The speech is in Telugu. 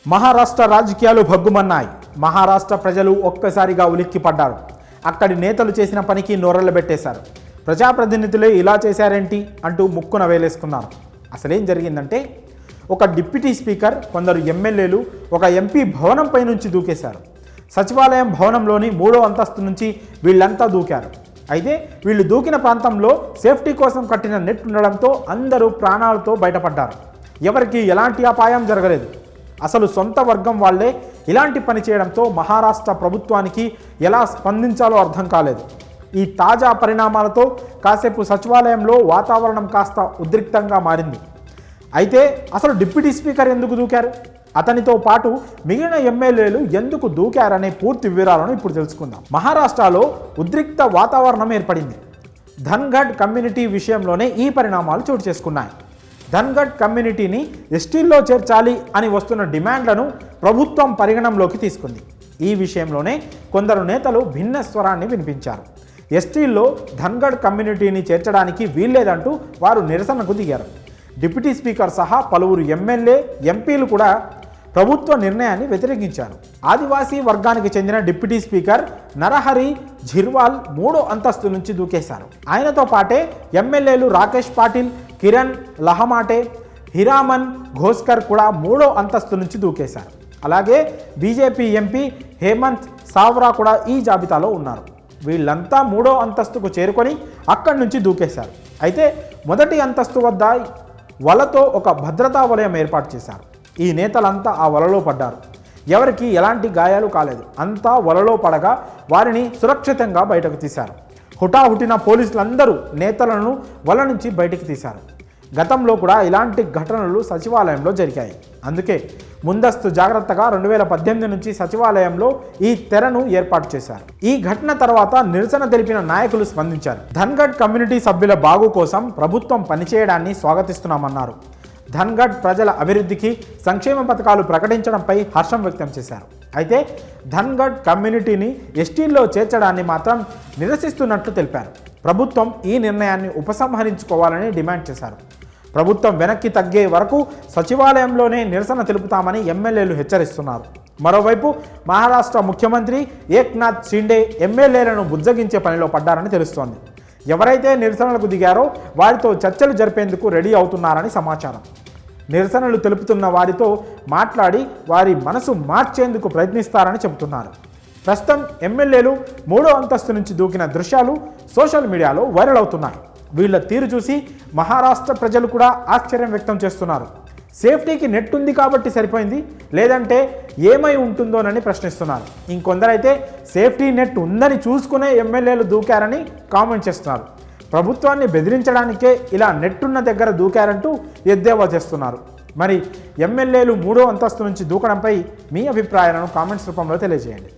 మహారాష్ట్ర రాజకీయాలు భగ్గుమన్నాయి. మహారాష్ట్ర ప్రజలు ఒక్కసారిగా ఉలిక్కిపడ్డారు. అక్కడి నేతలు చేసిన పనికి నోరెళ్లబెట్టేశారు. ప్రజాప్రతినిధులే ఇలా చేశారేంటి అంటూ ముక్కున వేలేసుకున్నారు. అసలేం జరిగిందంటే, ఒక డిప్యూటీ స్పీకర్, కొందరు ఎమ్మెల్యేలు ఒక ఎంపీ భవనంపై నుంచి దూకేశారు. సచివాలయం భవనంలోని 3వ అంతస్తు నుంచి వీళ్ళంతా దూకారు. అయితే వీళ్ళు దూకిన ప్రాంతంలో సేఫ్టీ కోసం కట్టిన నెట్ ఉండడంతో అందరూ ప్రాణాలతో బయటపడ్డారు. ఎవరికి ఎలాంటి అపాయం జరగలేదు. అసలు సొంత వర్గం వాళ్లే ఇలాంటి పని చేయడంతో మహారాష్ట్ర ప్రభుత్వానికి ఎలా స్పందించాలో అర్థం కాలేదు. ఈ తాజా పరిణామాలతో కాసేపు సచివాలయంలో వాతావరణం కాస్త ఉద్రిక్తంగా మారింది. అయితే అసలు డిప్యూటీ స్పీకర్ ఎందుకు దూకారు, అతనితో పాటు మిగిలిన ఎమ్మెల్యేలు ఎందుకు దూకారనే పూర్తి వివరాలను ఇప్పుడు తెలుసుకుందాం. మహారాష్ట్రలో ఉద్రిక్త వాతావరణం ఏర్పడింది. ధన్గఢ్ కమ్యూనిటీ విషయంలోనే ఈ పరిణామాలు చోటు చేసుకున్నాయి. ధన్గఢ్ కమ్యూనిటీని ఎస్టీల్లో చేర్చాలి అని వస్తున్న డిమాండ్లను ప్రభుత్వం పరిగణంలోకి తీసుకుంది. ఈ విషయంలోనే కొందరు నేతలు భిన్న స్వరాన్ని వినిపించారు. ఎస్టీల్లో ధన్గఢ్ కమ్యూనిటీని చేర్చడానికి వీల్లేదంటూ వారు నిరసనకు దిగారు. డిప్యూటీ స్పీకర్ సహా పలువురు ఎమ్మెల్యే, ఎంపీలు కూడా ప్రభుత్వ నిర్ణయాన్ని వ్యతిరేకించారు. ఆదివాసీ వర్గానికి చెందిన డిప్యూటీ స్పీకర్ నరహరి ఝిర్వాల్ 3వ అంతస్తు నుంచి దూకేశారు. ఆయనతో పాటే ఎమ్మెల్యేలు రాకేష్ పాటిల్, కిరణ్ లహమాటే, హిరామన్ ఘోస్కర్ కూడా 3వ అంతస్తు నుంచి దూకేశారు. అలాగే బీజేపీ ఎంపీ హేమంత్ సావ్రా కూడా ఈ జాబితాలో ఉన్నారు. వీళ్ళంతా 3వ అంతస్తుకు చేరుకొని అక్కడి నుంచి దూకేశారు. అయితే మొదటి అంతస్తు వద్ద వలతో ఒక భద్రతా వలయం ఏర్పాటు చేశారు. ఈ నేతలంతా ఆ వలలో పడ్డారు. ఎవరికి ఎలాంటి గాయాలు కాలేదు. అంతా వలలో పడగా వారిని సురక్షితంగా బయటకు తీశారు. హుటాహుటిన పోలీసులందరూ నేతలను వల నుంచి బయటికి తీశారు. గతంలో కూడా ఇలాంటి ఘటనలు సచివాలయంలో జరిగాయి. అందుకే ముందస్తు జాగ్రత్తగా 2018 నుంచి సచివాలయంలో ఈ తెరను ఏర్పాటు చేశారు. ఈ ఘటన తర్వాత నిరసన తెలిపిన నాయకులు స్పందించారు. ధన్గఢ్ కమ్యూనిటీ సభ్యుల బాగు కోసం ప్రభుత్వం పనిచేయడాన్ని స్వాగతిస్తున్నామన్నారు. ధన్గఢ్ ప్రజల అభివృద్ధికి సంక్షేమ పథకాలు ప్రకటించడంపై హర్షం వ్యక్తం చేశారు. అయితే ధన్గఢ్ కమ్యూనిటీని ఎస్టీల్లో చేర్చడాన్ని మాత్రం నిరసిస్తున్నట్లు తెలిపారు. ప్రభుత్వం ఈ నిర్ణయాన్ని ఉపసంహరించుకోవాలని డిమాండ్ చేశారు. ప్రభుత్వం వెనక్కి తగ్గే వరకు సచివాలయంలోనే నిరసన తెలుపుతామని ఎమ్మెల్యేలు హెచ్చరిస్తున్నారు. మరోవైపు మహారాష్ట్ర ముఖ్యమంత్రి ఏక్నాథ్ షిండే ఎమ్మెల్యేలను బుజ్జగించే పనిలో పడ్డారని తెలుస్తోంది. ఎవరైతే నిరసనలకు దిగారో వారితో చర్చలు జరిపేందుకు రెడీ అవుతున్నారని సమాచారం. నిరసనలు తెలుపుతున్న వారితో మాట్లాడి వారి మనసు మార్చేందుకు ప్రయత్నిస్తారని చెబుతున్నారు. ప్రస్తుతం ఎమ్మెల్యేలు 3వ అంతస్తు నుంచి దూకిన దృశ్యాలు సోషల్ మీడియాలో వైరల్ అవుతున్నాయి. వీళ్ళ తీరు చూసి మహారాష్ట్ర ప్రజలు కూడా ఆశ్చర్యం వ్యక్తం చేస్తున్నారు. సేఫ్టీకి నెట్ ఉంది కాబట్టి సరిపోయింది, లేదంటే ఏమై ఉంటుందోనని ప్రశ్నిస్తున్నారు. ఇంకొందరైతే సేఫ్టీ నెట్ ఉందని చూసుకునే ఎమ్మెల్యేలు దూకారని కామెంట్ చేస్తున్నారు. ప్రభుత్వాన్ని బెదిరించడానికే ఇలా నెట్ ఉన్న దగ్గర దూకారంటూ ఎద్దేవా చేస్తున్నారు. మరి ఎమ్మెల్యేలు 3వ అంతస్తు నుంచి దూకడంపై మీ అభిప్రాయాలను కామెంట్స్ రూపంలో తెలియజేయండి.